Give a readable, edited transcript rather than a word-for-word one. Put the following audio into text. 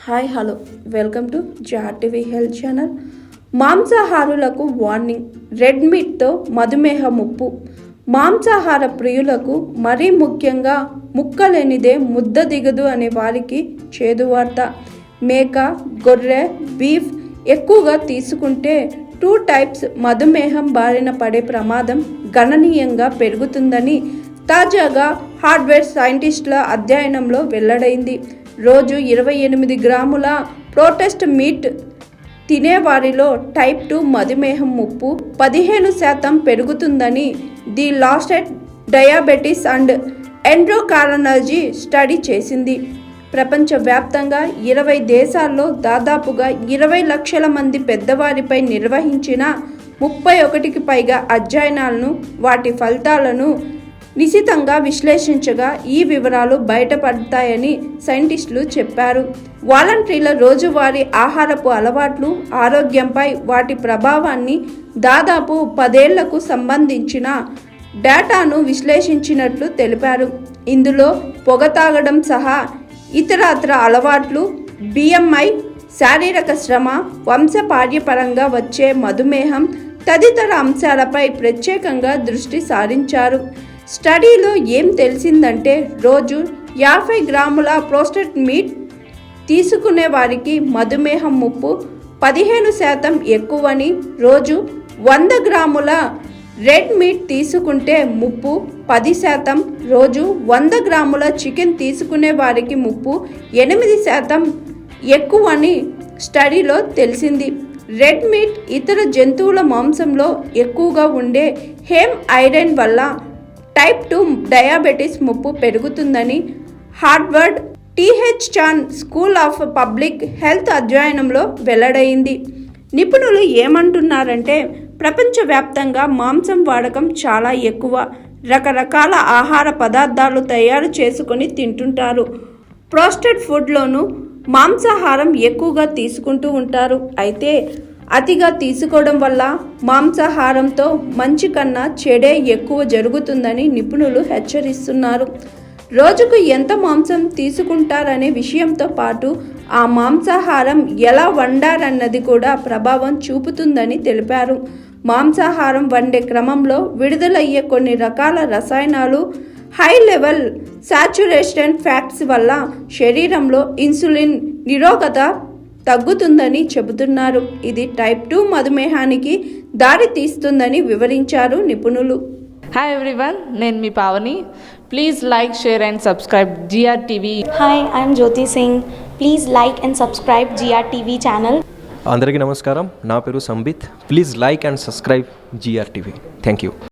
Hi hello welcome to జాటీవీ health channel. మాంసాహారులకు warning, red మీట్తో మధుమేహ ముప్పు. మాంసాహార ప్రియులకు మరీ ముఖ్యంగా ముక్కలేనిదే ముద్ద దిగదు అనే వారికి చేదు వార్త. మేక, గొర్రె, బీఫ్ ఎక్కువగా తీసుకుంటే 2 టైప్స్ మధుమేహం బారిన పడే ప్రమాదం గణనీయంగా పెరుగుతుందని తాజాగా హార్వర్డ్ సైంటిస్టుల అధ్యయనంలో వెల్లడైంది. రోజు 28 గ్రాముల ప్రోటెస్ట్ మీట్ తినేవారిలో టైప్ 2 మధుమేహం ముప్పు 15% పెరుగుతుందని the Lancet diabetes and endocrinology study చేసింది. ప్రపంచవ్యాప్తంగా 20 దేశాల్లో దాదాపుగా 20 లక్షల మంది పెద్దవారిపై నిర్వహించిన 31కి పైగా అధ్యయనాలను, వాటి ఫలితాలను నిశితంగా విశ్లేషించగా ఈ వివరాలు బయటపడతాయని సైంటిస్టులు చెప్పారు. వాలంటీర్ల రోజువారీ ఆహారపు అలవాట్లు, ఆరోగ్యంపై వాటి ప్రభావాన్ని దాదాపు 10 ఏళ్లకు సంబంధించిన డేటాను విశ్లేషించినట్లు తెలిపారు. ఇందులో పొగ తాగడం సహా ఇతరత్ర అలవాట్లు, BMI, శారీరక శ్రమ, వంశపార్యపరంగా వచ్చే మధుమేహం తదితర అంశాలపై ప్రత్యేకంగా దృష్టి సారించారు. స్టడీలో ఏం తెలిసిందంటే, రోజు 50 గ్రాముల ప్రోస్టెట్ మీట్ తీసుకునే వారికి మధుమేహం ముప్పు 15% ఎక్కువని, రోజు 100 గ్రాముల రెడ్ మీట్ తీసుకుంటే ముప్పు 10%, రోజు 100 గ్రాముల చికెన్ తీసుకునే వారికి ముప్పు 8% ఎక్కువని స్టడీలో తెలిసింది. రెడ్ మీట్ ఇతర జంతువుల మాంసంలో ఎక్కువగా ఉండే హెమ్ ఐరన్ వల్ల టైప్ 2 డయాబెటిస్ ముప్పు పెరుగుతుందని Harvard TH Chan school of public health అధ్యయనంలో వెల్లడైంది. నిపుణులు ఏమంటున్నారంటే, ప్రపంచవ్యాప్తంగా మాంసం వాడకం చాలా ఎక్కువ. రకరకాల ఆహార పదార్థాలు తయారు చేసుకొని తింటుంటారు. ప్రాసెస్డ్ ఫుడ్లోనూ మాంసాహారం ఎక్కువగా తీసుకుంటూ ఉంటారు. అయితే అతిగా తీసుకోవడం వల్ల మాంసాహారంతో మంచి కన్నా చెడే ఎక్కువ జరుగుతుందని నిపుణులు హెచ్చరిస్తున్నారు. రోజుకు ఎంత మాంసం తీసుకుంటారనే విషయంతో పాటు ఆ మాంసాహారం ఎలా వండారన్నది కూడా ప్రభావం చూపుతుందని తెలిపారు. మాంసాహారం వండే క్రమంలో విడుదలయ్యే కొన్ని రకాల రసాయనాలు, హై లెవెల్ సాచురేషన్ ఫ్యాట్స్ వల్ల శరీరంలో ఇన్సులిన్ నిరోధకత తగ్గుతుందని చెబుతున్నారు. ఇది టైప్ 2 మధుమేహానికి దారి తీస్తుందని వివరించారు నిపుణులు. హాయ్ ఎవ్రీవన్, నేను మీ Pavani. Please like, share and subscribe GRTV. Hi, I'm Jyoti Singh. Please like and subscribe GRTV channel. అందరికీ నమస్కారం, నా పేరు Sambit. Please like and subscribe GRTV. Thank you.